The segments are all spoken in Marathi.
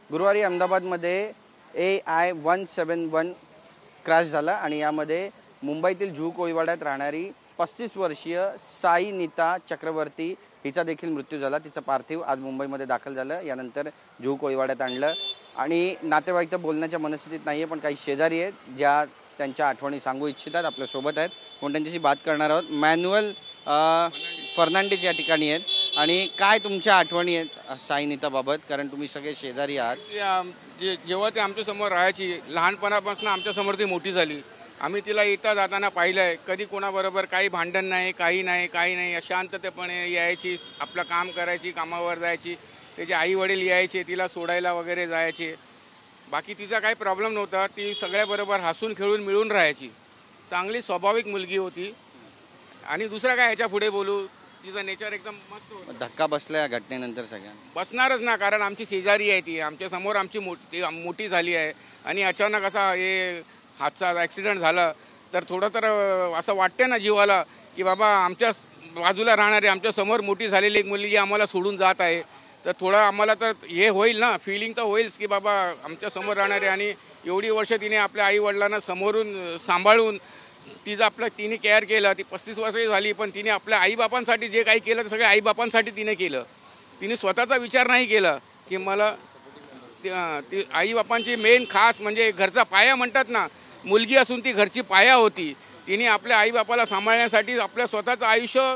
गुरुवारी अहमदाबादमध्ये AI-171 क्रॅश झाला आणि यामध्ये मुंबईतील जुहू कोळीवाड्यात राहणारी 35 वर्षीय साई नीता चक्रवर्ती हिचा देखील मृत्यू झाला। तिचं पार्थिव आज मुंबईमध्ये दाखल झालं। यानंतर जुहू कोळीवाड्यात आणलं आणि नातेवाईक तर बोलण्याच्या मनस्थितीत नाहीये, पण काही शेजारी आहेत ज्या त्यांच्या आठवणी सांगू इच्छितात। आपल्या सोबत आहेत, कोण त्यांच्याशी बात करणार आहोत। मॅन्युअल फर्नांडिस या ठिकाणी आहेत आणि काय तुमच्या आठवणी आहेत साई नीताबाबत, कारण तुम्ही सगळे शेजारी आहात। जेव्हा ते आमच्या समोर राहायची, लहानपणापासून आमच्या समोर ती मोठी झाली। आम्ही तिला येता जाताना पाहिलंय, कधी कोणाबरोबर काही भांडण नाही, काही नाही, शांततेपणे यायची, आपलं काम करायची, कामावर जायची। त्याचे आई वडील यायचे तिला सोडायला वगैरे जायचे, बाकी तिचा काही प्रॉब्लेम नव्हता। ती सगळ्याबरोबर हसून खेळून मिळून राहायची, चांगली स्वाभाविक मुलगी होती। आणि दुसरा काय ह्याच्या पुढे बोलू, तिचं नेचर एकदम मस्त होतं। धक्का बसला या घटनेनंतर सगळ्यांना? बसणारच ना, कारण आमची शेजारी आहे, ती आमच्या समोर आमची मोठी झाली आहे आणि अचानक असा हे हादसा ॲक्सिडेंट झाला तर थोडं तर असं वाटते ना जीवाला की बाबा आमच्या बाजूला राहणारी, आमच्या समोर मोठी झालेली एक मुलगी आम्हाला सोडून जात आहे। तर थोडं आम्हाला तर हे होईल ना, फिलिंग तर होईलच की बाबा आमच्या समोर राहणारे आणि एवढी वर्ष तिने आपल्या आईवडिलांना समोरून सांभाळून तिने केअर केलं। ती 35 वर्षाची झाली, पण तिने आपल्या आईबापांसाठी जे काही केलं ते सगळे आईबापांसाठी तिने केलं। तिने स्वतःचा विचार नाही केला की मला ती आईबापांची मेन खास म्हणजे घरचा पाया म्हणतात ना, मुलगी असून ती घरची पाया होती। तिने आपल्या आईबापाला सांभाळण्यासाठी आपलं स्वतःचं आयुष्य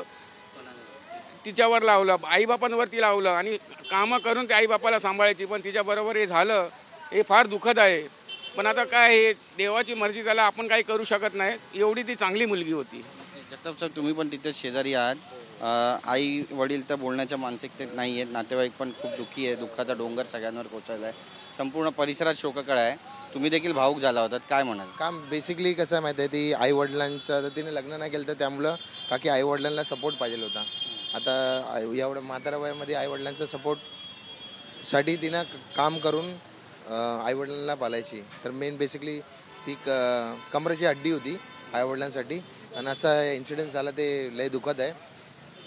तिच्यावर लावलं, आईबापांवरती लावलं आणि कामं करून त्या आईबापाला सांभाळायची। पण तिच्याबरोबर हे झालं, हे फार दुःखद आहे। पण आता काय, हे देवाची मर्जी, त्याला आपण काही करू शकत नाही। एवढी ती चांगली मुलगी होती। जगताप सर, तुम्ही पण तिथे शेजारी आहात। आई वडील तर बोलण्याच्या मानसिकतेत नाही आहेत, नातेवाईक पण खूप दुःखी आहे, दुःखाचा डोंगर सगळ्यांवर कोसळला आहे, संपूर्ण परिसरात शोककळा आहे। तुम्ही देखील भावूक झाला होतात, काय म्हणाल? काम बेसिकली कसं आहे माहिती आहे, ती आईवडिलांचं तर तिने लग्न नाही केलं तर त्यामुळं का की आईवडिलांना सपोर्ट पाहिजे होता। आता एवढं म्हातारा वयामध्ये आईवडिलांचा सपोर्टसाठी तिनं काम करून आईवडिलांना पालायची। तर मेन बेसिकली ती कमरेची हड्डी होती आईवडिलांसाठी आणि असा इन्सिडेंट झाला, ते लय दुःखद आहे।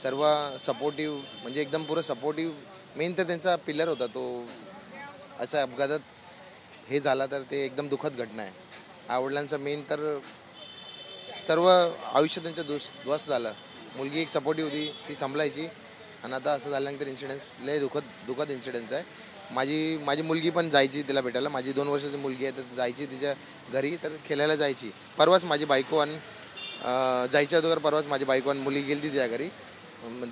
सर्व सपोर्टिव्ह म्हणजे एकदम पुरं सपोर्टिव्ह, मेन तर त्यांचा पिलर होता तो। अशा अपघातात हे झाला तर ते एकदम दुःखद घटना आहे। आईवडिलांचं मेन तर सर्व आयुष्य त्यांचं ध्वस्त झालं। मुलगी एक सपोर्टिव्ह होती, ती सांभाळायची आणि आता असं झाल्यानंतर इन्सिडेंट्स लय दुःखद इन्सिडेंट्स आहे। माझी मुलगी पण जायची तिला भेटायला, माझी 2 वर्षाची मुलगी आहे, तर जायची तिच्या घरी, तर खेळायला जायची। परवाच माझी बायको आणि जायच्या अगोदर परवाच माझी बायको आणि मुलगी गेली तिच्या घरी,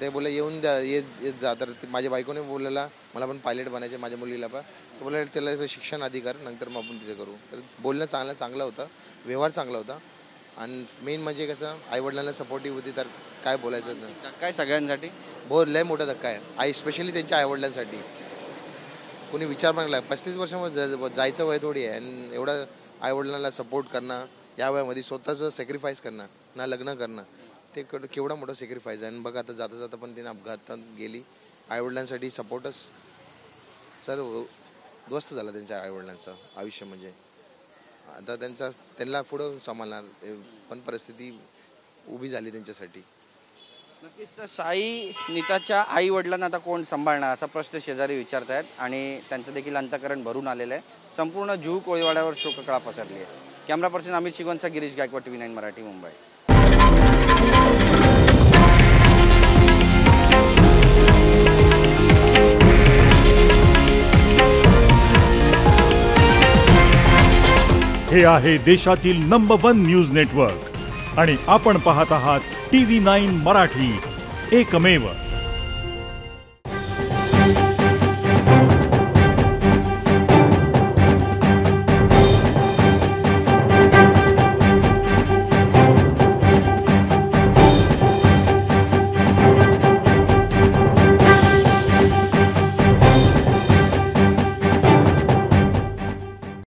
ते बोलले येऊन द्या, येत जा। तर माझ्या बायकोने बोललेला मला पण पायलट बनायचे माझ्या मुलीला पण, तर बोलले त्याला शिक्षण आधी कर, नंतर मग आपण तिथे करू। तर बोलणं चांगलं होतं, व्यवहार चांगला होता आणि मेन म्हणजे कसं आईवडिलांना सपोर्टिव्ह होती, तर काय बोलायचं नाही। काय सगळ्यांसाठी लय मोठा धक्का आहे, स्पेशली त्यांच्या आईवडिलांसाठी। कोणी विचार पण नाही, 35 वर्षामध्ये जायचं वय थोडी आहे आणि एवढं आईवडिलांना सपोर्ट करणं, या वयामध्ये स्वतःचं सॅक्रिफाईस करणं, ना लग्न करणं, ते केवढा मोठा सॅक्रिफाईस आहे। आणि बघा आता जाता पण तिने अपघातात गेली। आईवडिलांसाठी सपोर्टच सर ध्वस्त झालं त्यांच्या आईवडिलांचं आयुष्य। म्हणजे आता त्यांना पुढं सांभाळणार पण परिस्थिती उभी झाली त्यांच्यासाठी। नक्कीच, तर साई नीताच्या आई वडिलांना आता कोण सांभाळणार असा प्रश्न शेजारी विचारत आहेत आणि त्यांचं देखील अंतःकरण भरून आलेलं आहे। संपूर्ण जुहू कोळीवाड्यावर शोककळा पसरली आहे। कॅमेरा पर्सन अमित शिगवणचा गिरीश गायकवाड, TV9 मराठी, मुंबई। हे आहे देशातील नंबर 1 न्यूज नेटवर्क आणि आपण पाहत आहात TV9 मराठी, एकमेव।